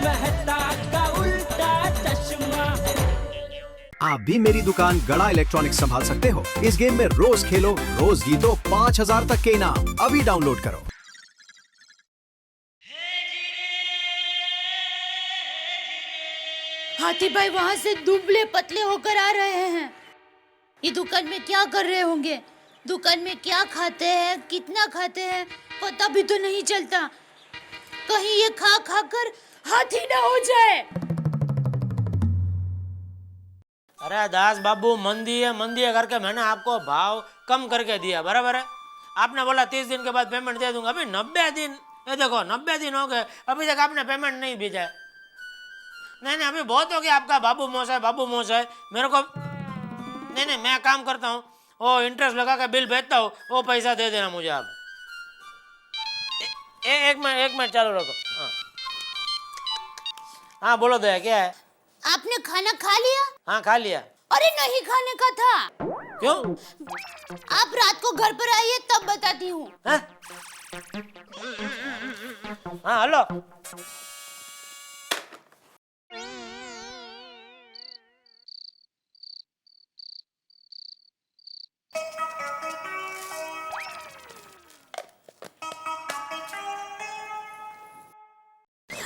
मेहता का उल्टा चश्मा। आप भी मेरी दुकान गड़ा इलेक्ट्रॉनिक्स संभाल सकते हो। इस गेम में रोज खेलो, रोज जीतो 5000 तक के इनाम। अभी डाउनलोड करो। हाथी भाई वहाँ से दुबले पतले होकर आ रहे हैं। ये दुकान में क्या कर रहे होंगे? दुकान में क्या खाते हैं, कितना खाते हैं, पता भी तो नहीं चलता। कहीं ये खा खा कर हाथी ना हो जाए। अरे दास बाबू, मंदी है करके मैंने आपको भाव कम करके दिया, बराबर है। आपने बोला 30 दिन के बाद पेमेंट दे दूंगा। अभी 90 दिन, ये देखो 90 दिन हो गए, अभी तक आपने पेमेंट नहीं भेजा है। नहीं, अभी बहुत हो गया आपका बाबू मोसा है। मेरे को नहीं, मैं काम करता हूँ, वो इंटरेस्ट लगा के बिल भेजता हूँ, वो पैसा दे देना मुझे आप। एक मिनट चालू रखो। हाँ बोलो दया, क्या है? आपने खाना खा लिया? हाँ खा लिया। अरे नहीं खाने का था। क्यों? आप रात को घर पर आइए तब बताती हूँ। हाँ हेलो।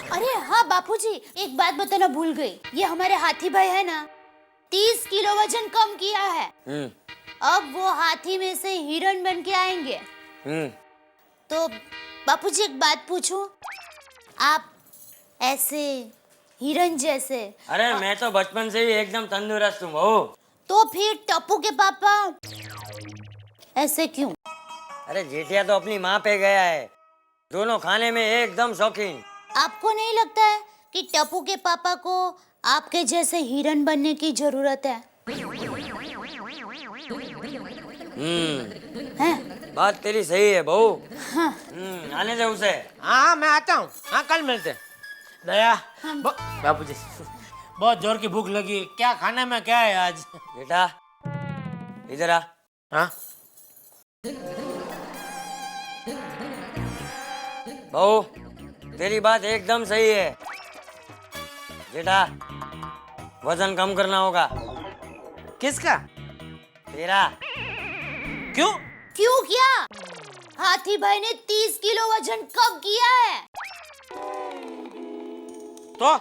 अरे हाँ बापूजी, एक बात बताना भूल गई। ये हमारे हाथी भाई है ना, 30 किलो वजन कम किया है। अब वो हाथी में से हिरण बन के आएंगे। तो बापूजी एक बात पूछूं? आप ऐसे हिरण जैसे। अरे मैं तो बचपन से ही एकदम तंदुरुस्त हूँ बहू। तो फिर टप्पू के पापा ऐसे क्यों? अरे जेठिया तो अपनी माँ पे गया है, दोनों खाने में एकदम शौकीन। आपको नहीं लगता है कि टप्पू के पापा को आपके जैसे हिरण बनने की जरूरत है? हैं? बात तेरी सही है बहू। हाँ। आने दे उसे। हाँ मैं आता हूँ। हाँ कल मिलते हैं। दया बापूजी, बहुत जोर की भूख लगी। क्या खाने में क्या है आज? बेटा इधर आ। हाँ बहू तेरी बात एकदम सही है। बेटा वजन कम करना होगा। किसका? तेरा। क्यों? क्यों क्या? हाथी भाई ने 30 किलो वजन कम किया है। तो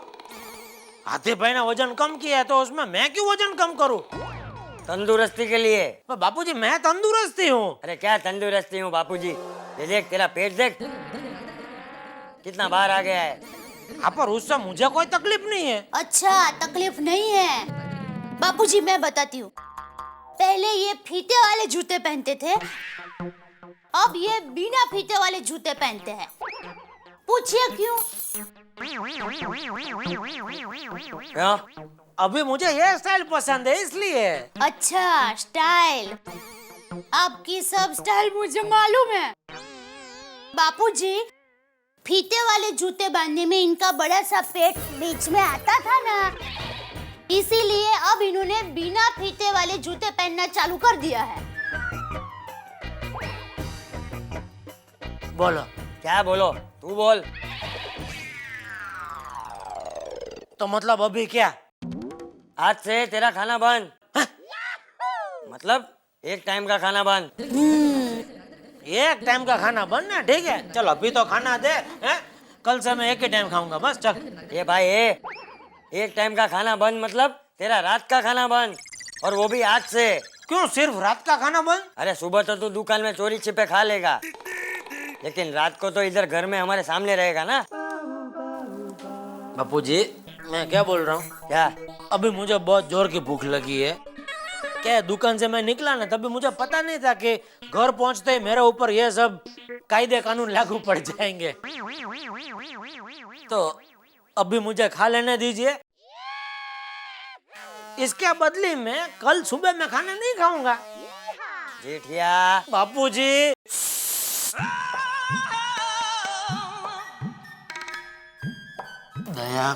हाथी भाई ने वजन कम किया है, तो उसमें मैं क्यों वजन कम करूं? तंदुरुस्ती के लिए। पर बापूजी मैं तंदुरुस्त ही हूँ। अरे क्या तंदुरुस्ती हूँ बापूजी, ये देख तेरा पेट देख कितना बाहर आ गया है। हाँ पर उससे मुझे कोई तकलीफ नहीं है। अच्छा तकलीफ नहीं है। बापूजी मैं बताती हूँ। पहले ये फीते वाले जूते पहनते थे, अब ये बिना फीते वाले जूते पहनते हैं। पूछिए क्यों? क्यों? अभी मुझे ये स्टाइल पसंद है इसलिए। अच्छा स्टाइल, आपकी सब स्टाइल मुझे मालूम है। बापूजी फीते वाले जूते बांधने में इनका बड़ा सा पेट बीच में आता था ना, इसीलिए अब इन्होंने बिना फीते वाले जूते पहनना चालू कर दिया है। बोलो। क्या बोलो? तू बोल। तो मतलब अभी क्या? आज से तेरा खाना बंद। मतलब एक टाइम का खाना बंद। एक टाइम का खाना बंद ना? ठीक है चल, अभी तो खाना दे हैं? कल से मैं एक ही टाइम खाऊंगा बस। चल ये भाई एक टाइम का खाना बंद मतलब तेरा रात का खाना बंद, और वो भी आज से। क्यों सिर्फ रात का खाना बंद? अरे सुबह तो तू दुकान में चोरी छिपे खा लेगा, लेकिन रात को तो इधर घर में हमारे सामने रहेगा ना। बापूजी मैं क्या बोल रहा हूँ? क्या? अभी मुझे बहुत जोर की भूख लगी है। क्या दुकान से मैं निकला ना, तभी मुझे पता नहीं था कि घर पहुंचते ही मेरे ऊपर ये सब कायदे कानून लागू पड़ जाएंगे। तो अभी मुझे खा लेने दीजिए, इसके बदले में कल सुबह मैं खाना नहीं खाऊंगा। जेठिया। बापूजी दया।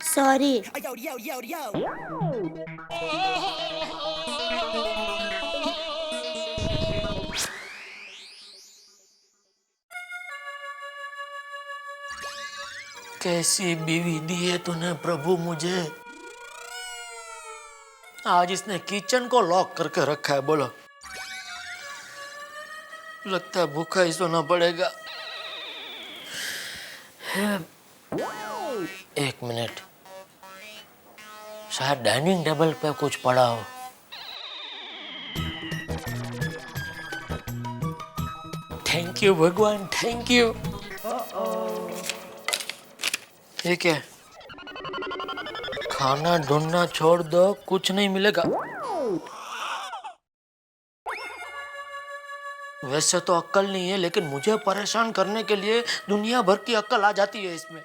सॉरी। कैसी बीवी दी है तूने प्रभु मुझे। आज इसने किचन को लॉक करके रखा है। बोलो, लगता है भूखा ही सोना पड़ेगा। एक मिनट, शायद डाइनिंग टेबल पे कुछ पड़ा हो। थैंक यू भगवान, थैंक यू। ये क्या है? खाना ढूंढना छोड़ दो, कुछ नहीं मिलेगा। वैसे तो अक्ल नहीं है, लेकिन मुझे परेशान करने के लिए दुनिया भर की अक्ल आ जाती है इसमें।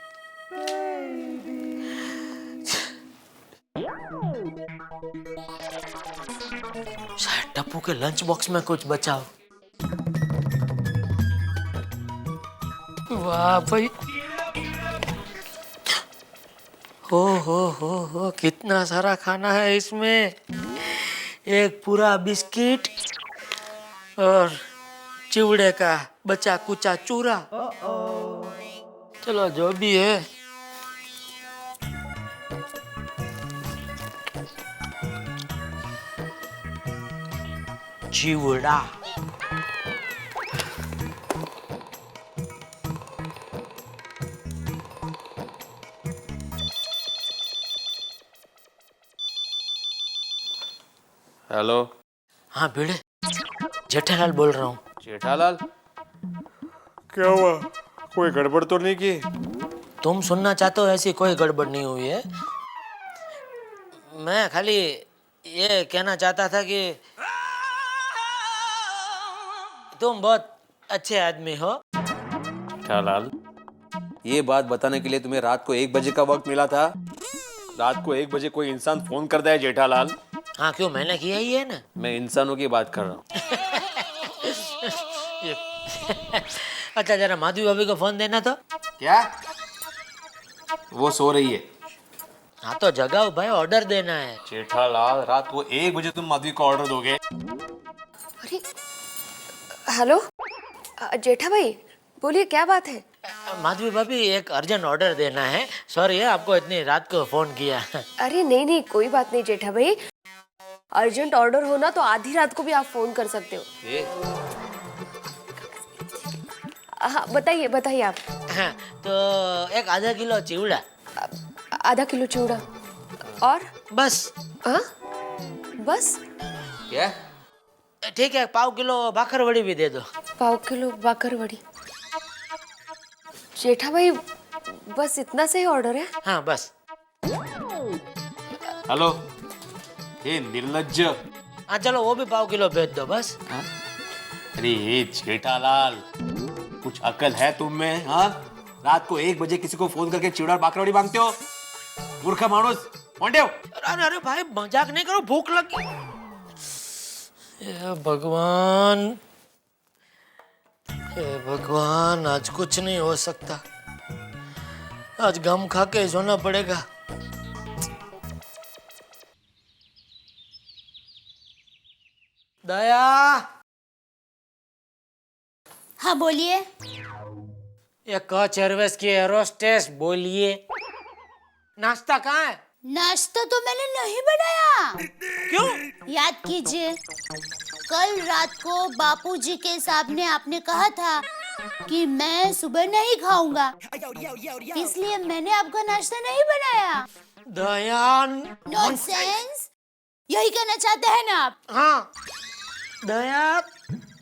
शायद टप्पू के लंच बॉक्स में कुछ बचा हो। वाह भाई, हो कितना सारा खाना है इसमें। एक पूरा बिस्किट और चिवड़े का बचा कुचा चूरा। चलो जो भी है। चिवड़ा, हेलो। हाँ भिड़े, जेठालाल बोल रहा हूँ। जेठालाल, क्या हुआ? कोई गड़बड़ तो नहीं की? तुम सुनना चाहते हो ऐसी कोई गड़बड़ नहीं हुई है। मैं खाली ये कहना चाहता था कि तुम बहुत अच्छे आदमी हो। जेठालाल, ये बात बताने के लिए तुम्हें रात को 1 बजे का वक्त मिला था? रात को 1 बजे कोई इंसान फोन करता है जेठालाल? हाँ क्यों, मैंने किया ही है ना। मैं इंसानों की बात कर रहा हूँ। अच्छा जरा माधवी भाभी को फोन देना तो। क्या? वो सो रही है। हाँ तो जगाओ भाई, ऑर्डर देना है। जेठालाल, रात को 1 बजे तुम माधवी को ऑर्डर दोगे? अरे हेलो जेठा भाई, बोलिए क्या बात है? माधवी भाभी, एक अर्जेंट ऑर्डर देना है। सॉरी है आपको इतनी रात को फोन किया। अरे नहीं नहीं, कोई बात नहीं जेठा भाई। अर्जेंट ऑर्डर होना तो आधी रात को भी आप फोन कर सकते हो। हाँ बताइए बताइए आप। हाँ, तो एक आधा किलो चिवड़ा। आधा किलो चिवड़ा और बस। हाँ बस? क्या? ठीक है, 1/4 किलो भाखरवड़ी भी दे दो। 1/4 किलो बाकरवड़ी। जेठा भाई बस इतना से ही ऑर्डर है? हाँ बस। हेलो, ये निर्लज्ज। हाँ चलो वो भी 1/4 किलो भेज दो बस। अरे जेठालाल, कुछ अकल है तुम में? हाँ, रात को 1 बजे किसी को फोन करके चिवड़ा और बाकरवड़ी मांगते हो? मूर्ख मानुस, कौन हो? अरे अरे भाई मजाक नहीं करो, भूख लगी। हे भगवान, हे भगवान, आज कुछ नहीं हो सकता। आज गम खा के सोना पड़ेगा। दया। हाँ बोलिए। ये कच एयरवेज की एरोस्टेस बोलिए, नाश्ता कहाँ है? नाश्ता तो मैंने नहीं बनाया। क्यों? याद कीजिए, कल रात को बापूजी के सामने आपने कहा था कि मैं सुबह नहीं खाऊंगा, इसलिए मैंने आपका नाश्ता नहीं बनाया। दयान। नॉनसेंस, यही कहना चाहते हैं ना आप? हाँ दया,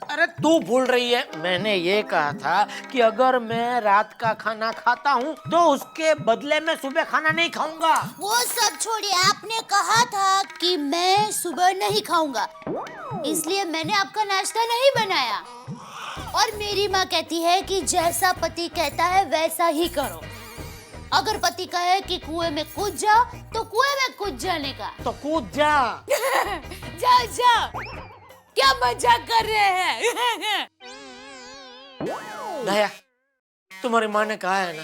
अरे तू भूल रही है, मैंने ये कहा था कि अगर मैं रात का खाना खाता हूँ तो उसके बदले में सुबह खाना नहीं खाऊंगा। वो सब छोड़िए, आपने कहा था कि मैं सुबह नहीं खाऊंगा, इसलिए मैंने आपका नाश्ता नहीं बनाया। और मेरी माँ कहती है कि जैसा पति कहता है वैसा ही करो। अगर पति कहे कि कुएं में कूद जाओ तो कुएं में कूद जाने का। तो कूद जा। जाओ जाओ, क्या मजाक कर रहे हैं? दया, तुम्हारी माँ ने कहा है ना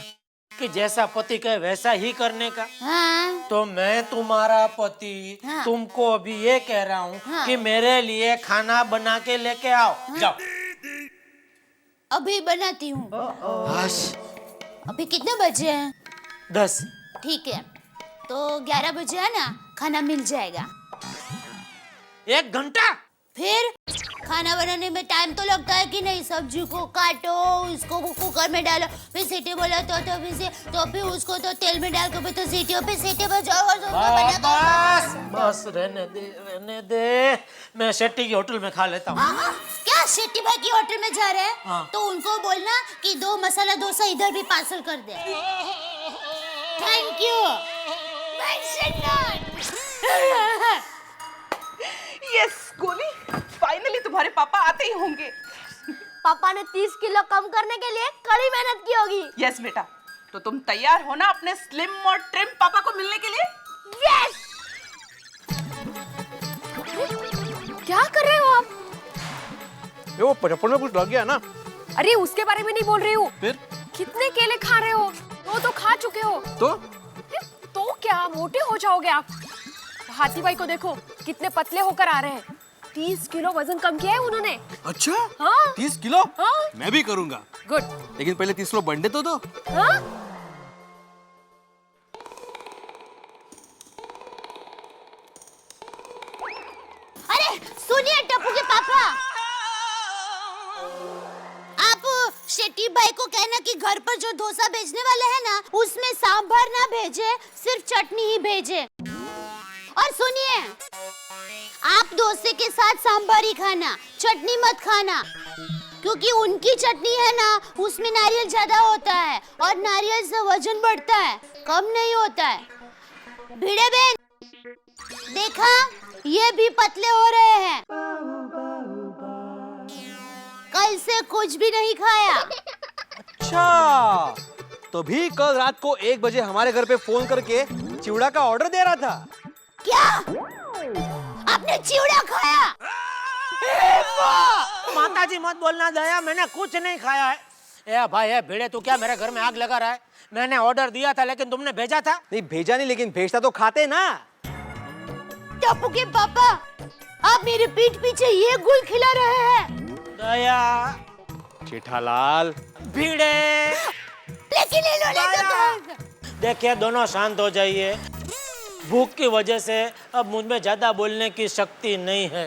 कि जैसा पति कहे वैसा ही करने का। हाँ। तो मैं तुम्हारा पति हाँ। तुमको अभी ये कह रहा हूँ हाँ। कि मेरे लिए खाना बना के लेके आओ। हाँ। जाओ। अभी बनाती हूँ। बस। अभी कितने बजे हैं? 10। ठीक है, तो 11 बजे है ना खाना मिल जाएगा। 1 घंटा? फिर खाना बनाने में टाइम तो लगता है कि नहीं? सब्जी को काटो, उसको कुकर में डालो, फिर सीटी बोलो तो फिर उसको तो तेल में डाल के फिर तो सीटियों पे सीटी बजाओ और बस बस रहने दे, मैं शेट्टी की होटल में खा लेता हूँ। हाँ, क्या शेट्टी भाई की होटल में जा रहे हैं? हाँ। तो उनको बोलना कि 2 मसाला डोसा इधर भी पार्सल कर दे। Thank you. Yes Goli, finally तुम्हारे पापा आते ही होंगे। पापा ने 30 किलो कम करने के लिए कड़ी मेहनत की होगी। यस बेटा, तो तुम तैयार हो ना अपने स्लिम और ट्रिम पापा को मिलने के लिए? यस। क्या कर रहे हो आप? ये वो पचपन में कुछ लग गया ना। अरे उसके बारे में नहीं बोल रही हूँ। फिर कितने केले खा रहे हो? वो तो खा चुके हो। तो क्या मोटे हो जाओगे आप? हाथी भाई को देखो कितने पतले होकर आ रहे हैं। 30 किलो वजन कम किया है उन्होंने। अच्छा? हाँ। 30 किलो? हाँ। मैं भी करूंगा। गुड। लेकिन पहले 30 किलो बढ़ने तो दो। हाँ? अरे सुनिए टप्पू के पापा, आप शेट्टी भाई को कहना कि घर पर जो डोसा भेजने वाले हैं ना, उसमें सांभर ना भेजे, सिर्फ चटनी ही भेजे। और सुनिए, आप डोसे के साथ सांभर ही खाना, चटनी मत खाना, क्योंकि उनकी चटनी है ना, उसमें नारियल ज्यादा होता है और नारियल से वजन बढ़ता है, कम नहीं होता है। भिड़े बहन, देखा, ये भी पतले हो रहे हैं। कल से कुछ भी नहीं खाया। अच्छा, तो भी कल रात को 1 बजे हमारे घर पे फोन करके चिवड़ा का ऑर्डर दे रहा था। क्या आपने चिवड़ा खाया? माताजी मत बोलना दया, मैंने कुछ नहीं खाया है। ए भाई है भिड़े, तू क्या मेरे घर में आग लगा रहा है? मैंने ऑर्डर दिया था लेकिन तुमने भेजा था। नहीं भेजा नहीं, लेकिन भेजता तो खाते ना। टप्पू के पापा, आप मेरे पीठ पीछे ये गुल खिला रहे हैं। दया, जेठालाल, भिड़े, लेकिन इन्होंने देखिए दोनों शांत हो जाइए। भूख की वजह से अब मुझ में ज्यादा बोलने की शक्ति नहीं है।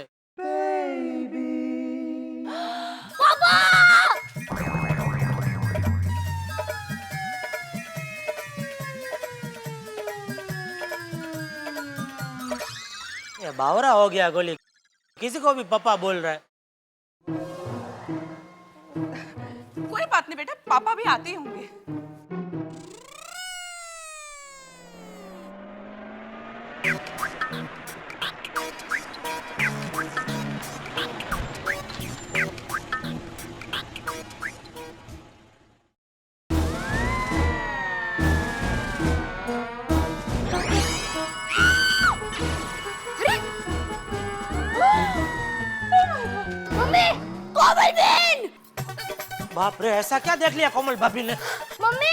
ये बावरा हो गया गोली, किसी को भी पापा बोल रहा है। कोई बात नहीं बेटा, पापा भी आते ही होंगे। मम्मी, कोमल बहन, बाप रे, ऐसा क्या देख लिया कोमल भाभी ने? मम्मी,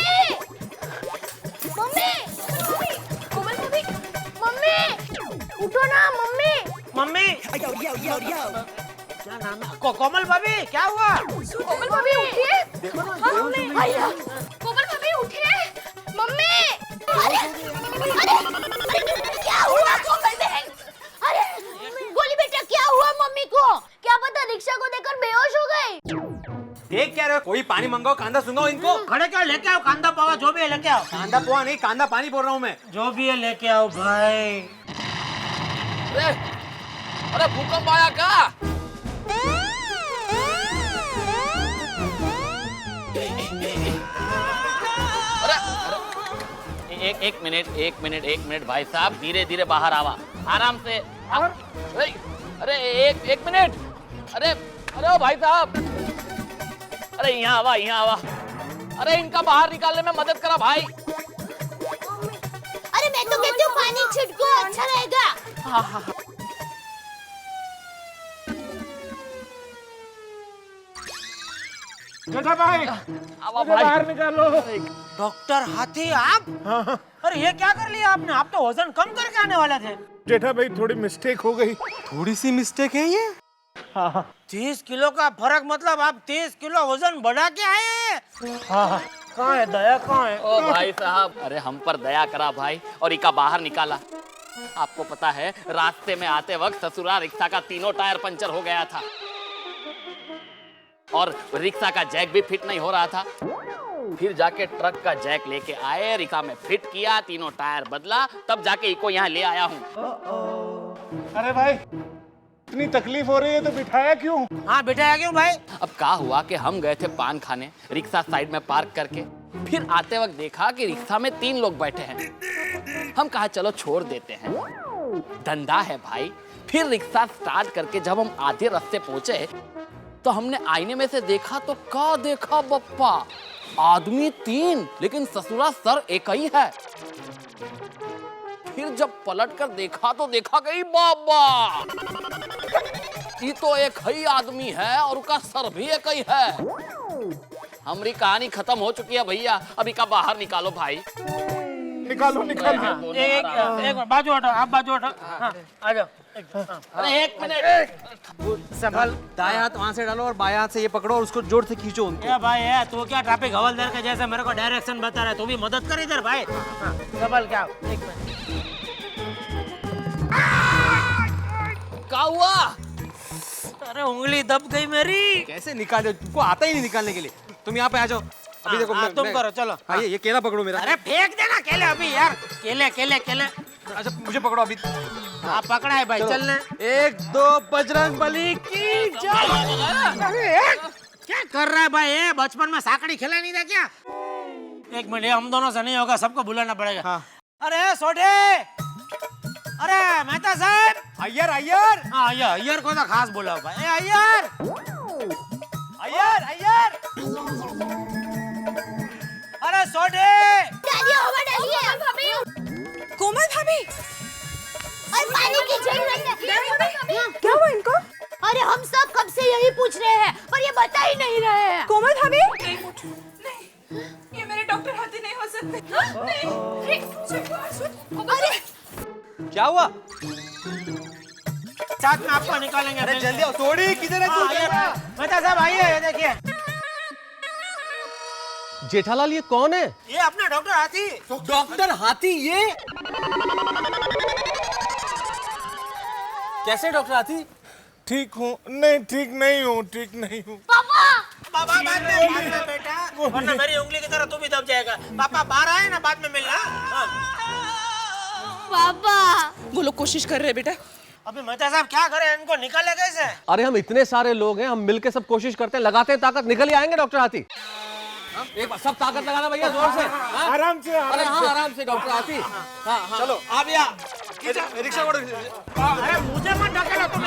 मम्मी, कोमल भाभी, मम्मी, उठो ना मम्मी। मम्मी, क्या नाम है? कोमल भाभी, क्या हुआ? कोमल भाभी उठिए। हाँ, मम्मी। कोमल भाभी उठिए। मम्मी। अरे क्या हुआ कोमल बहन? अरे गोली बेटा, क्या हुआ मम्मी को? क्या पता, रिक्शा को देखकर बेहोश हो गई। देख क्या रहे हो? कोई पानी मंगाओ, कांदा सुंगाओ इनको। खड़े क्या, लेके आओ कांदा पावा, जो भी है लेके आओ। कांदा पोहा नहीं, कांदा पानी बोल रहा हूँ मैं। जो भी है लेके आओ भाई। अरे भूकंप आया क्या? एक मिनट भाई साहब, धीरे धीरे बाहर आवा, आराम से। अरे एक मिनट, अरे ओ भाई साहब, अरे यहाँ आवा, अरे इनका बाहर निकालने में मदद करा भाई। अरे मैं तो कहती हूँ पानी छिड़को, अच्छा रहेगा। जेठा भाई, आवा भाई, बाहर निकालो। डॉक्टर हाथी आप? अरे ये क्या कर लिया आपने? आप तो वजन कम करके आने वाले थे। जेठा भाई थोड़ी मिस्टेक हो गई। थोड़ी सी मिस्टेक है ये। 30 किलो का फर्क, मतलब आप 30 किलो वजन बढ़ा के आए हैं। कहाँ है दया, कहाँ है? ओ भाई साहब, अरे हम पर दया करा भाई और इका बाहर निकाला। आपको पता है रास्ते में आते वक्त ससुराल रिक्शा का तीनों टायर पंचर हो गया था और रिक्शा का जैक भी फिट नहीं हो रहा था। फिर जाके ट्रक का जैक लेके आए, रिक्शा में फिट किया, तीनों टायर बदला, तब जाके इको यहाँ ले आया हूँ। अरे भाई इतनी तकलीफ हो रही है तो बिठाया क्यों? हाँ बिठाया क्यों भाई? अब क्या हुआ कि हम गए थे पान खाने, रिक्शा साइड में पार्क करके, फिर आते वक्त देखा कि रिक्शा में 3 लोग बैठे हैं। हम कहा चलो छोड़ देते हैं, धंधा है भाई। फिर रिक्शा स्टार्ट करके जब हम आधे रास्ते पहुंचे तो हमने आईने में से देखा तो क्या देखा बप्पा, आदमी 3 लेकिन ससुरा सर एक ही है। फिर जब पलट कर देखा तो देखा गई बाबा, ये तो एक ही आदमी है और उसका सर भी एक ही है। हमारी कहानी खत्म हो चुकी है भैया, अभी का बाहर निकालो भाई। निकालो निकालो। एक बाजू हटो, आप बाजू हटो। हाँ, आ जाओ। अरे 1 मिनट संभाल। दायां हाथ वहां से डालो और बायां हाथ से ये पकड़ो और उसको जोर से खींचो उनको। ए भाई है तो क्या ट्रैफिक हवलदार के जैसे मेरे को डायरेक्शन बता रहा है, तू भी मदद कर इधर भाई। हाँ, संभाल क्या? 1 मिनट। क्या हुआ? अरे उंगली दब गई मेरी। कैसे निकालो? तुमको आता ही नहीं निकालने के लिए। तुम यहाँ पे आ जाओ। अभी देखो तुम करो, चलो। हाँ ये केला पकड़ो मेरा। अरे फेंक देना केले अभी यार, केले केले केले। अच्छा मुझे पकड़ो अभी। हाँ पकड़ा है भाई, चलने। 1 2 बजरंग बली की जय। अरे क्या कर रहा है भाई? ये बचपन में साकड़ी खेला नहीं था क्या? 1 मिनट, हम दोनों से नहीं होगा, सबको बुलाना पड़ेगा। हाँ। अरे सोटे, अरे मेहता साहब। अय्यर अय्यर हाँ अय्यर को तो खास बुलाओ भाई। अय्यर अय्यर अय्यर। अरे सोटे। डालिए ओवर डालिए। कोमल भाभी, और पानी की जरूरत है। क्या हुआ इनको? अरे हम सब कब से यही पूछ रहे हैं पर ये बता ही नहीं रहे हैं। कोमल भाभी, नहीं, ये मेरे डॉक्टर हाथी नहीं हो सकते। अरे क्या हुआ? साथ में आपको निकालेंगे। अरे जल्दी आओ। थोड़ी किधर है तू? मेहता साहब आइए, ये देखिए। जेठालाल ये कौन है? ये अपना डॉक्टर हाथी। डॉक्टर हाथी ये? कैसे डॉक्टर हाथी? ठीक हूँ? नहीं ठीक नहीं हूँ, ठीक नहीं हूँ। पापा बाद में बेटा, वरना मेरी उंगली की तरह तू भी दब जाएगा। पापा बाहर आए ना, बाद में मिलना। पापा वो लोग कोशिश कर रहे हैं बेटा। अभी मेहता साहब क्या करें, इनको निकाले कैसे? अरे हम इतने सारे लोग हैं, हम मिलके सब कोशिश करते हैं, लगाते हैं ताकत, निकल ही आएंगे डॉक्टर हाथी। एक बार सब ताकत लगाना भैया, जोर से। आराम से अरे हाँ आराम से डॉक्टर हाथी। हाँ हाँ चलो आप यहाँ रिक्शा को। अरे मुझे मत ढकेलो तुम।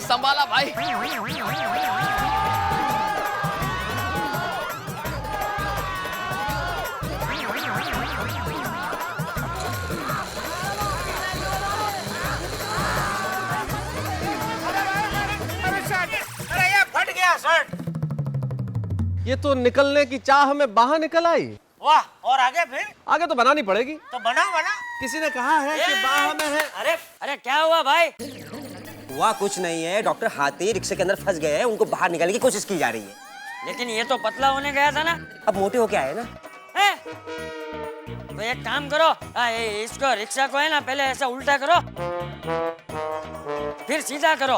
संभाला भाई। अरे ये फट गया शर्ट। ये तो निकलने की चाह में बाहर निकल आई। वाह, और आगे फिर? आगे तो बनानी पड़ेगी। तो बनाओ बना। किसी ने कहा है कि बाह में है। अरे अरे क्या हुआ भाई? हुआ कुछ नहीं है, डॉक्टर हाथी रिक्शे के अंदर फंस गए हैं, उनको बाहर निकालने की कोशिश की जा रही है। लेकिन ये तो पतला होने गया था ना। अब मोटे होके आए ना। है? तो एक काम करो, इसको रिक्शा को है ना पहले ऐसा उल्टा करो, फिर सीधा करो।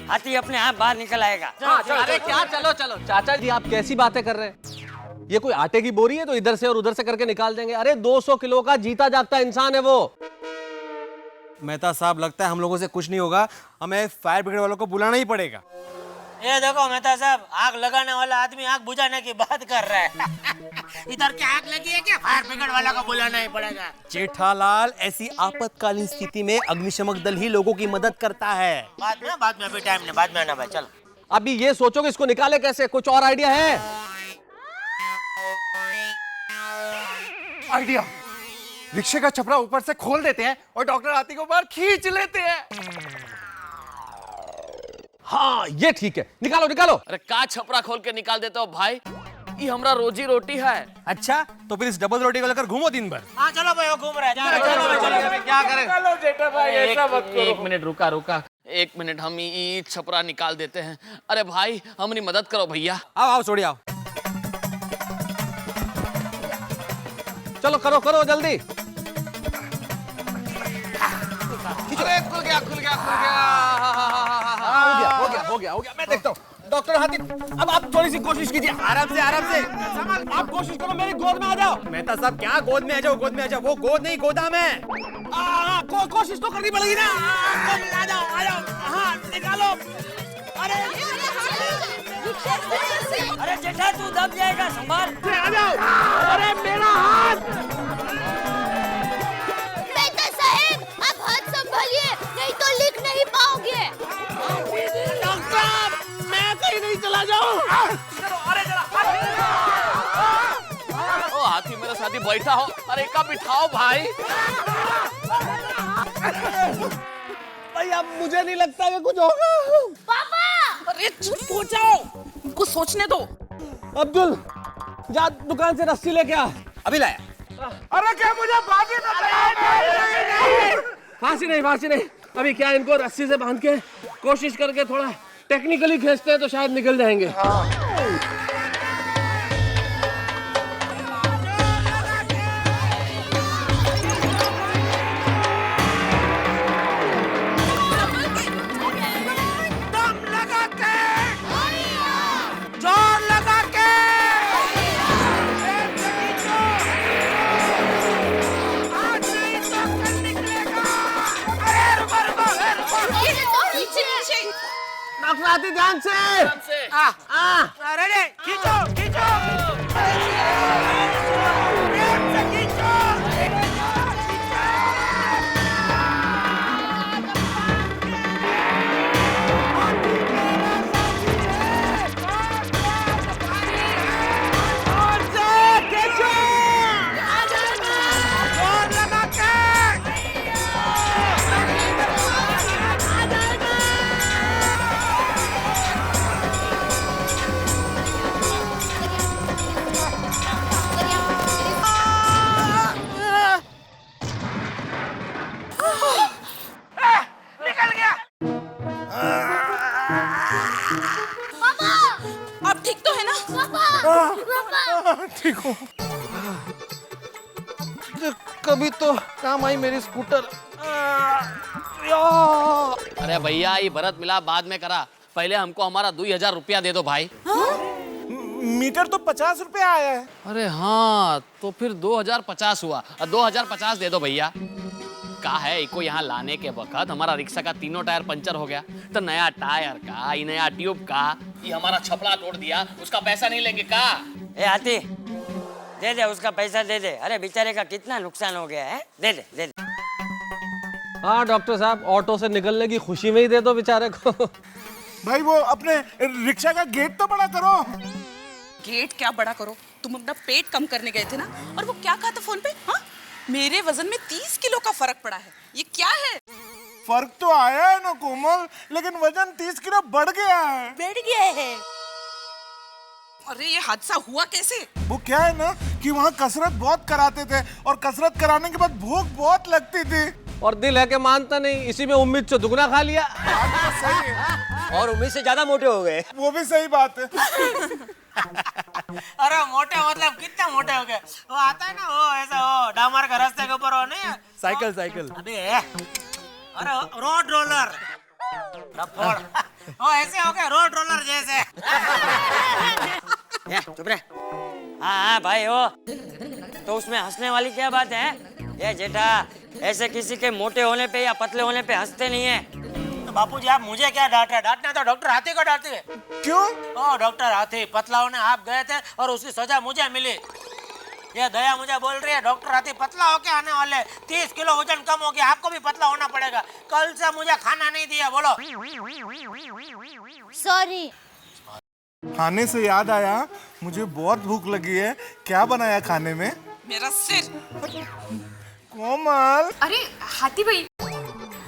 हाथी अपने आप बाहर निकल आएगा। अरे क्या चलो चलो चाचा जी आप कैसी बातें कर रहे हैं? ये कोई आटे की बोरी है तो इधर से और उधर से करके निकाल देंगे? अरे 200 किलो का जीता जागता इंसान है वो। मेहता साहब लगता है हम लोगों से कुछ नहीं होगा, हमें फायर ब्रिगेड वालों को बुलाना ही पड़ेगा। ये देखो मेहता साहब, आग लगाने वाला आदमी आग बुझाने की बात कर रहा है। इधर क्या आग लगी है क्या? फायर ब्रिगेड वाला को बुलाना ही पड़ेगा। जेठालाल, ऐसी आपातकालीन स्थिति में अग्निशमक दल ही लोगों की मदद करता है। बाद में अभी टाइम नहीं, बाद में आना भाई। चल अभी ये सोचो कि इसको निकाले कैसे, कुछ और आइडिया है? आइडिया, रिक्शे का छपरा ऊपर से खोल देते हैं और डॉक्टर हाथी को बाहर खींच लेते हैं। हाँ ये ठीक है, निकालो निकालो। अरे का छपरा खोल के निकाल देते हो भाई, ये हमरा रोजी रोटी है। अच्छा तो फिर इस डबल रोटी को लेकर घूमो दिन भर। हाँ चलो भाई, वो घूम रहा है। क्या करें? चलो जेठा भाई ऐसा मत करो। एक मिनट रुका रुका, एक मिनट, हम ये छपरा निकाल देते हैं। अरे भाई हमारी मदद करो भैया। आओ आओ छोड़ी आओ। चलो करो करो जल्दी। अरे खुल गया खुल गया खुल गया। हो गया, मैं देखता हूँ। डॉक्टर हाथी, अब आप थोड़ी सी कोशिश कीजिए। आराम से आप कोशिश करो, मेरी गोद में आ जाओ। मेहता साहब क्या गोद में आ जाओ, गोद में आ जाओ, वो गोद नहीं गोदाम है। कोशिश तो करनी पड़ेगी ना। आ जाओ हाँ निकालो। अरे जेठा तू दब जाएगा, संभाल। आ जाओ। अरे मेरा हाथ। मेहता साहब आप हाथ संभालिए, नहीं तो लिख नहीं पाओगे। डॉक्टर मैं कहीं नहीं चला जाऊं। ओ हाथी मेरे साथ ही बैठा हो, अरे का बिठाओ भाई। भाई अब मुझे नहीं लगता कि कुछ होगा। पापा अरे चुप हो जाओ, कुछ सोचने दो। अब्दुल जा दुकान से रस्सी लेके आ। अभी लाया। अरे क्या मुझे फांसी फांसी नहीं, अभी क्या इनको रस्सी से बांध के कोशिश करके थोड़ा टेक्निकली खींचते हैं तो शायद निकल जाएंगे। डॉक्टर हाथी ध्यान से। रेडी, खींचो खींचो। अब ठीक तो है ना? ठीक हो। कभी तो काम आई मेरी स्कूटर। अरे भैया ये भरत मिला बाद में करा, पहले हमको हमारा 2000 रुपया दे दो भाई। मीटर तो 50 रुपया आया है। अरे हाँ तो फिर 2050 हुआ, 2050 दे दो भैया। का है इको यहाँ लाने के वक्त हमारा रिक्शा का तीनों टायर पंचर हो गया, तो नया टायर का, ये नया ट्यूब का, ये हमारा छपड़ा तोड़ दिया, उसका पैसा नहीं लेंगे का? ए हाथी दे दे, उसका पैसा दे दे। अरे बेचारे का कितना नुकसान हो गया है, दे दे दे दे। हाँ डॉक्टर साहब, ऑटो से निकलने की खुशी में ही दे दो बेचारे को। भाई वो अपने रिक्शा का गेट तो बड़ा करो। गेट क्या बड़ा करो, तुम अपना पेट कम करने गए थे ना, और वो क्या कहा था फोन पे? हाँ मेरे वजन में 30 किलो का फर्क पड़ा है, ये क्या है? फर्क तो आया है ना कोमल, लेकिन वजन 30 किलो बढ़ गया है। बढ़ गया है? अरे ये हादसा हुआ कैसे? वो क्या है ना कि वहाँ कसरत बहुत कराते थे और कसरत कराने के बाद भूख बहुत लगती थी। और दिल है कि मानता नहीं, इसी में उम्मीद से दुगना खा लिया। सही है। और उम्मीद से ज्यादा मोटे हो गए। वो भी सही बात है। अरे मोटे मतलब कितने मोटे हो गए? वो आता है ना, वो ऐसा वो डामर का रास्ते के ऊपर, वो नहीं साइकिल साइकिल। अबे अरे रोड रोलर, वो ऐसे हो गए रोड रोलर जैसे। चुप रहे। हाँ भाई हो तो उसमें हंसने वाली क्या बात है? ये जेठा ऐसे किसी के मोटे होने पे या पतले होने पे हंसते नहीं है। तो बापूजी आप मुझे क्या डांट रहे? डांटना तो डॉक्टर हाथी को डांटते हैं। क्यों? ओ डॉक्टर हाथी, पतला होने आप गए थे और उसकी सजा मुझे मिली। ये दया मुझे बोल रही है डॉक्टर हाथी पतला होके आने वाले, 30 किलो वजन कम हो गया, आपको भी पतला होना पड़ेगा। कल से मुझे खाना नहीं दिया, बोलो। सॉरी। खाने से याद आया, मुझे बहुत भूख लगी है। क्या बनाया खाने में? मेरा सिर। कोमल, अरे हाथी भाई,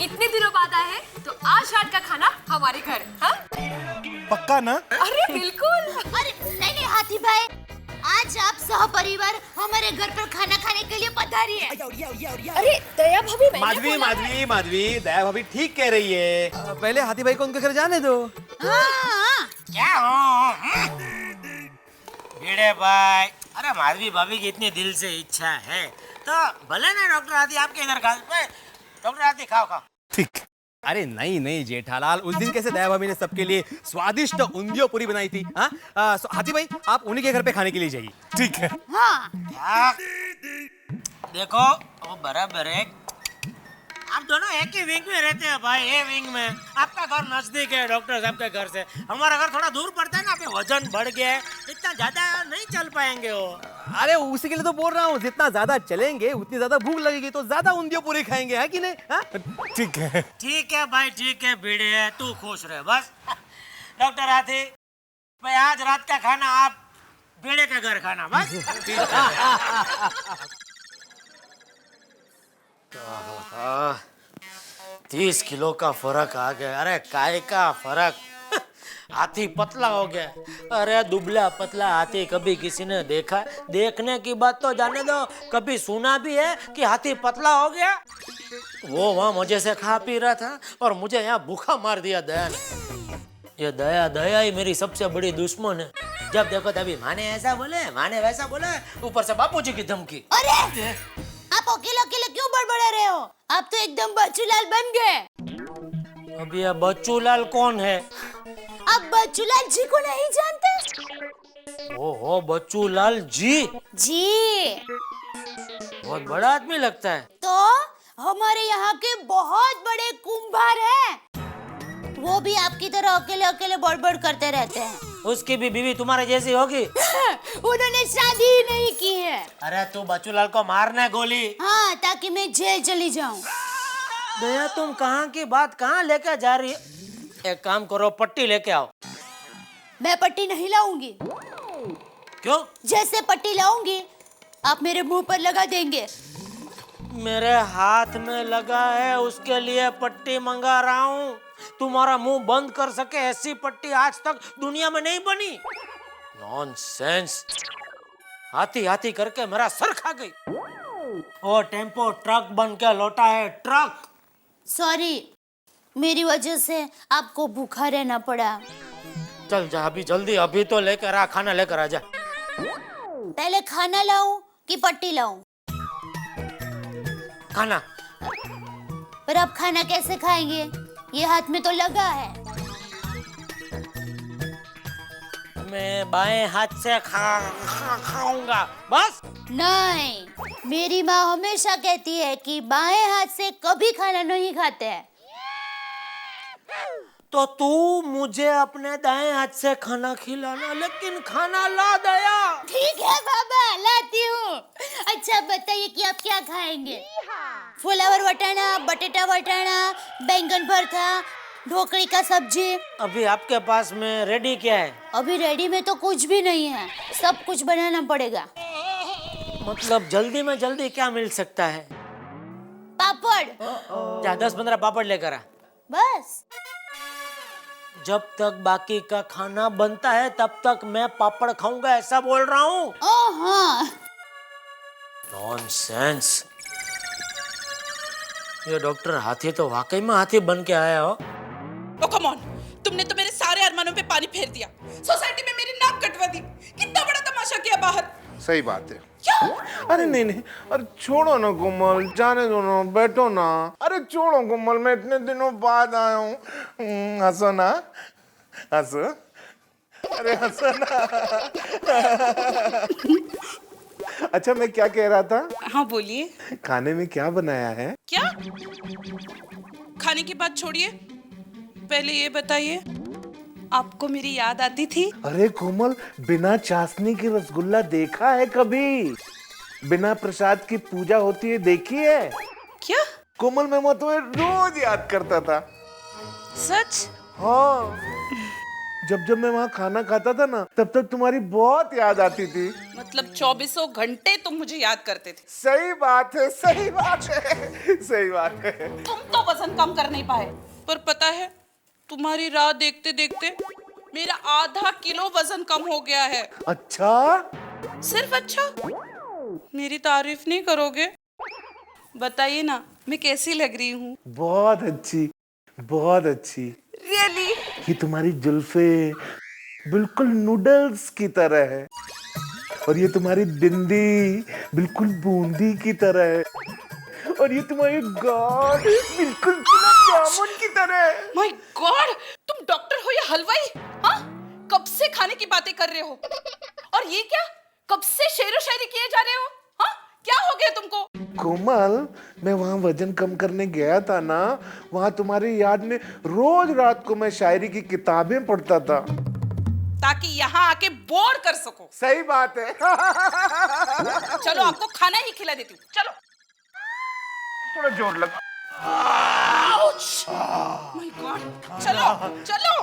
इतने दिनों बाद आए हैं तो आज रात का खाना हमारे घर, हाँ? पक्का ना? अरे बिल्कुल। अरे नहीं हाथी भाई, आज आप सहपरिवार हमारे घर पर खाना खाने के लिए पधारी है। अरे दया भाभी, मैंने माधवी बोला- माधवी माधवी, दया भाभी ठीक कह रही है। पहले हाथी भाई को उनके घर जाने दो। हाँ। क्या हो भिड़े भाई? अरे माधवी भाभी की इतनी दिल से इच्छा है तो भले ना डॉक्टर हाथी आपके इधर खा। डॉक्टर हाथी खाओ खाओ। ठीक। अरे नहीं नहीं जेठालाल, उस दिन कैसे दया भाभी ने सबके लिए स्वादिष्ट उंधियो पूरी बनाई थी। हाँ हाथी भाई, आप उन्हीं के घर पे खाने के लिए जाइए। ठीक है। हाँ। क्या? देखो वो बराबर है, आप दोनों एक ही विंग में रहते हैं भाई। ये विंग में आपका घर नजदीक है डॉक्टर साहब के घर से, हमारा घर थोड़ा दूर पड़ता है ना। अभी वजन बढ़ गया है, इतना ज्यादा नहीं चल पाएंगे वो। अरे उसी के लिए तो बोल रहा हूँ, जितना ज्यादा चलेंगे उतनी ज्यादा भूख लगेगी, तो ज्यादा उंधियो पूरी खाएंगे, है कि नहीं? हाँ? ठीक है। ठीक है भाई, ठीक है भिड़े, तू खुश रहे बस। डॉक्टर हाथी भाई, आज रात का खाना आप भिड़े के घर खाना बस। 30 किलो का फर्क आ गया। अरे काय का फर्क? हाथी पतला हो गया। अरे दुबला पतला हाथी कभी किसी ने देखा? देखने की बात तो जाने दो, कभी सुना भी है कि हाथी पतला हो गया? वो वहां मजे से खा पी रहा था और मुझे यहाँ भूखा मार दिया दया ने। ये दया ही मेरी सबसे बड़ी दुश्मन है। जब देखो तभी माने ऐसा बोले, माने वैसा बोले, ऊपर से बापूजी की धमकी। अरे आप अकेले अकेले क्यों बड़बड़ा रहे हो? आप तो एकदम बच्चूलाल बन गए। अब ये बच्चूलाल कौन है? आप बच्चूलाल जी को नहीं जानते? ओहो, बच्चूलाल जी? जी बहुत बड़ा आदमी लगता है। तो हमारे यहाँ के बहुत बड़े कुंभार हैं। वो भी आपकी तरह अकेले अकेले बड़बड़ करते रहते हैं। उसकी भी बीवी तुम्हारे जैसी होगी? उन्होंने शादी ही नहीं की है। अरे तू बच्चूलाल को मारना गोली। हाँ, ताकि मैं जेल चली जाऊं। दया, तुम कहाँ की बात कहाँ लेकर जा रही है? एक काम करो, पट्टी लेके आओ। मैं पट्टी नहीं लाऊंगी। क्यों? जैसे पट्टी लाऊंगी आप मेरे मुंह पर लगा देंगे। मेरे हाथ में लगा है, उसके लिए पट्टी मंगा रहा हूँ। तुम्हारा मुंह बंद कर सके ऐसी पट्टी आज तक दुनिया में नहीं बनी। नॉनसेंस। हाथी हाथी करके मेरा सर खा गई। वो टेम्पो ट्रक बन के लौटा है, ट्रक। सॉरी, मेरी वजह से आपको भूखा रहना पड़ा। चल जा अभी जल्दी, अभी तो लेकर आ, खाना लेकर आ जा। पहले खाना लाऊं कि पट्टी लाऊं? खाना। पर आप खाना कैसे खाएंगे? ये हाथ में तो लगा है। मैं बाएं हाथ से खाऊंगा बस। नहीं, मेरी माँ हमेशा कहती है कि बाएं हाथ से कभी खाना नहीं खाते हैं। तो तू मुझे अपने दाएं हाथ से खाना खिलाना, लेकिन खाना ला दया। ठीक है बाबा, लाती हूँ। अच्छा बताइए कि आप क्या खाएंगे? फुलावर वटाना, बटेटा वटाना, बैंगन भरता, ढोकली का सब्जी। अभी आपके पास में रेडी क्या है? अभी रेडी में तो कुछ भी नहीं है, सब कुछ बनाना पड़ेगा। मतलब जल्दी में जल्दी क्या मिल सकता है? पापड़। जा 10-15 पापड़ लेकर आ। बस। जब तक बाकी का खाना बनता है तब तक मैं पापड़ खाऊंगा, ऐसा बोल रहा हूँ। हाँ। नॉनसेंस। ये डॉक्टर हाथी तो वाकई में हाथी बन के आया हो। ओ कम ऑन, तुमने तो मेरे सारे अरमानों पे पानी फेर दिया। सोसाइटी में मेरी नाक कटवा दी। कितना बड़ा तमाशा किया बाहर। सही बात है। क्या? अरे नहीं नहीं, अरे छोड़ो ना कोमल, जाने दो ना, बैठो ना। अरे छोड़ो कोमल, मैं इतने दिनों बाद आया हूँ। हंसो ना, हंसो। अरे हंसो ना। अच्छा मैं क्या कह रहा था? हाँ बोलिए। खाने में क्या बनाया है? क्या? खाने की बात छोड़िए, पहले ये बताइए, आपको मेरी याद आती थी? अरे कोमल, बिना चाशनी की रसगुल्ला देखा है कभी? बिना प्रसाद की पूजा होती है देखी है? क्या? कोमल, मैं तुम्हें रोज याद करता था। सच? हाँ, जब जब मैं वहाँ खाना खाता था ना, तब तब तुम्हारी बहुत याद आती थी। मतलब 24 घंटे तुम मुझे याद करते थे। सही बात है, सही बात है, सही बात है। तुम तो वजन कम कर नहीं पाए, पर पता है तुम्हारी राह देखते देखते मेरा आधा किलो वजन कम हो गया है। अच्छा? सिर्फ अच्छा? मेरी तारीफ नहीं करोगे? बताइए ना, मैं कैसी लग रही हूँ? बहुत अच्छी, बहुत अच्छी। रियली? ये तुम्हारी जुल्फे बिल्कुल नूडल्स की तरह है और ये तुम्हारी बिंदी बिल्कुल बूंदी की तरह है और ये तुम्हारे गाल बिल्कुल गुलाब जामुन की तरह है। माय गॉड, तुम डॉक्टर हो या हलवाई? हाँ? कब से खाने की बातें कर रहे हो? और ये क्या? कब से शेरो शायरी किए जा रहे हो? हाँ? क्या हो गया तुमको? कोमल, मैं वहाँ वजन कम करने गया था ना, वहाँ तुम्हारी याद में रोज रात को मैं शायरी की किताबें पढ़ता था ताकि यहाँ आके बोर कर सको। सही बात है। चलो आपको खाना ही खिला देती हूँ, चलो। थोड़ा जोर लगा। माय गॉड, चलो चलो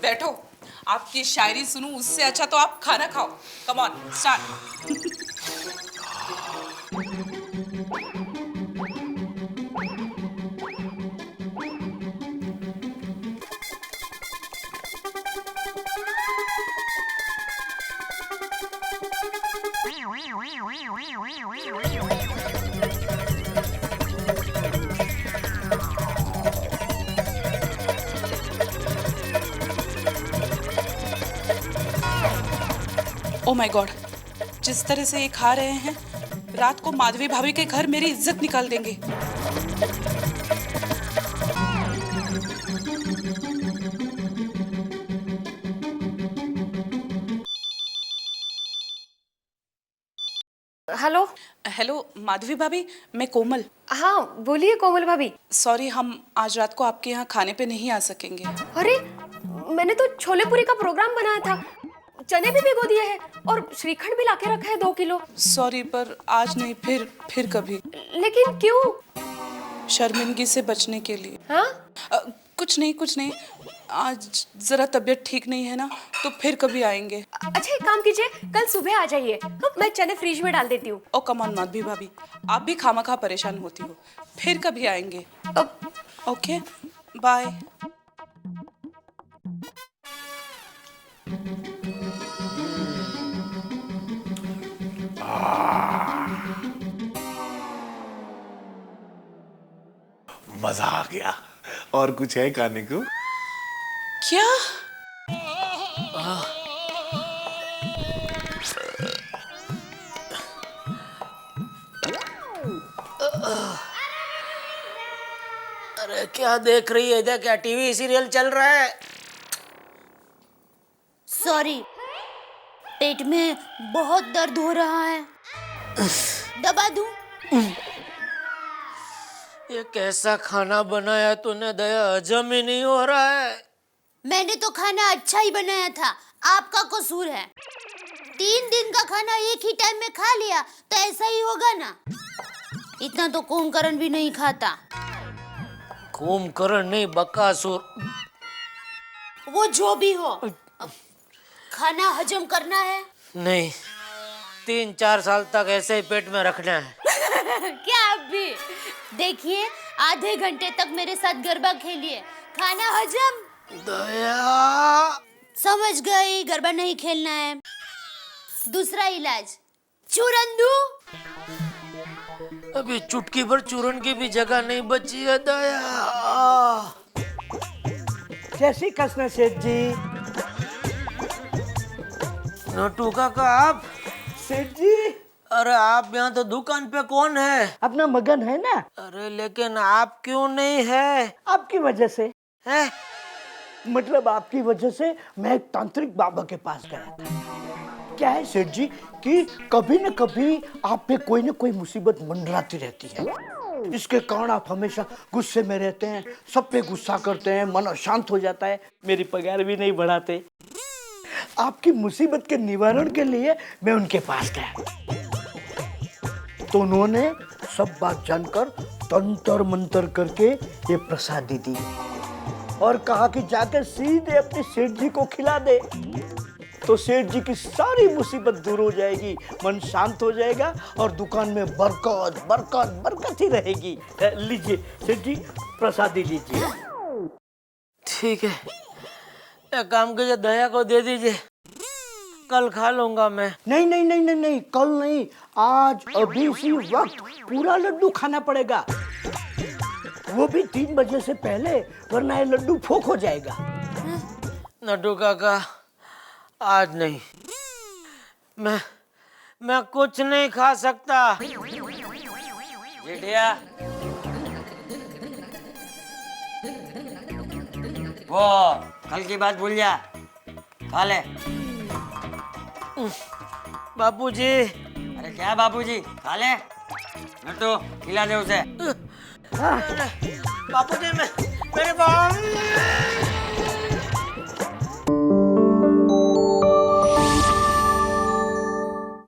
बैठो। आपकी शायरी सुनूं उससे अच्छा तो आप खाना खाओ। Come on, start. Oh my God, जिस तरह से ये खा रहे हैं, रात को माधवी भाभी के घर मेरी इज्जत निकाल देंगे। हेलो। हेलो माधवी भाभी, मैं कोमल। हाँ बोलिए कोमल भाभी। सॉरी, हम आज रात को आपके यहाँ खाने पे नहीं आ सकेंगे। अरे मैंने तो छोले पूरी का प्रोग्राम बनाया था, चने भी भिगो दिए हैं और श्रीखंड भी लाके रखा है 2 किलो। सॉरी, पर आज नहीं, फिर कभी। लेकिन क्यों? शर्मिंदगी से बचने के लिए। हाँ? कुछ नहीं, आज जरा तबीयत ठीक नहीं है ना, तो फिर कभी आएंगे। अच्छा एक काम कीजिए, कल सुबह आ जाइए, मैं चने फ्रिज में डाल देती हूँ। ओ कम ऑन माधवी भाभी, आप भी खामखा परेशान होती हो। फिर कभी आएंगे। Okay, bye. मजा आ गया। और कुछ है खाने को? क्या? अरे क्या देख रही है इधर? क्या टीवी सीरियल चल रहा है? सॉरी, पेट में बहुत दर्द हो रहा है, दबा दूं? ये कैसा खाना बनाया तूने दया, हजम ही नहीं हो रहा है। मैंने तो खाना अच्छा ही बनाया था, आपका कसूर है। 3 दिन का खाना एक ही टाइम में खा लिया तो ऐसा ही होगा ना। इतना तो कुंभकर्ण भी नहीं खाता। कुंभकर्ण नहीं, बकासुर। वो जो भी हो, खाना हजम करना है। नहीं, 3-4 साल तक ऐसे ही पेट में रखना है। क्या आप भी? देखिए, आधे घंटे तक मेरे साथ गरबा खेलिए, खाना हजम। दया, समझ गई, गरबा नहीं खेलना है। दूसरा इलाज, चूरन दूं? अभी चुटकी भर चूरन की भी जगह नहीं बची है दया। जय श्री कृष्ण सेठ जी। नटू काका आप? सेठ जी, अरे आप यहाँ तो दुकान पे कौन है? अपना मगन है ना। अरे लेकिन आप क्यों नहीं है? आपकी वजह से है? मतलब आपकी वजह से मैं एक तांत्रिक बाबा के पास गया था। क्या है सेठ जी कि कभी न कभी आप पे कोई न कोई मुसीबत मंडराती रहती है। इसके कारण आप हमेशा गुस्से में रहते हैं, सब पे गुस्सा करते हैं, मन अशांत हो जाता है, मेरी पगार भी नहीं बढ़ाते। आपकी मुसीबत के निवारण के लिए मैं उनके पास गया तो उन्होंने सब बात जानकर तंत्र मंत्र करके ये प्रसादी दी और कहा कि जाकर सीधे अपने सेठ जी को खिला दे। तो सेठ जी की सारी मुसीबत दूर हो जाएगी, मन शांत हो जाएगा और दुकान में बरकत बरकत बरकत ही रहेगी। लीजिए सेठ जी, प्रसादी लीजिए। ठीक है, एक काम कीजिए, दया को दे दीजिए, कल खा लूंगा मैं। नहीं नहीं नहीं नहीं नहीं, कल नहीं, आज अभी इसी वक्त पूरा लड्डू खाना पड़ेगा, वो भी 3 बजे से पहले, वरना ये लड्डू फोक हो जाएगा। नड्डू काका, आज नहीं, मैं कुछ नहीं खा सकता। जेठिया, वो कल की बात भूल जा, खा ले। बापूजी। अरे क्या बापूजी, खा ले। नट्टू खिला दे उसे। बापूजी, मेरे पास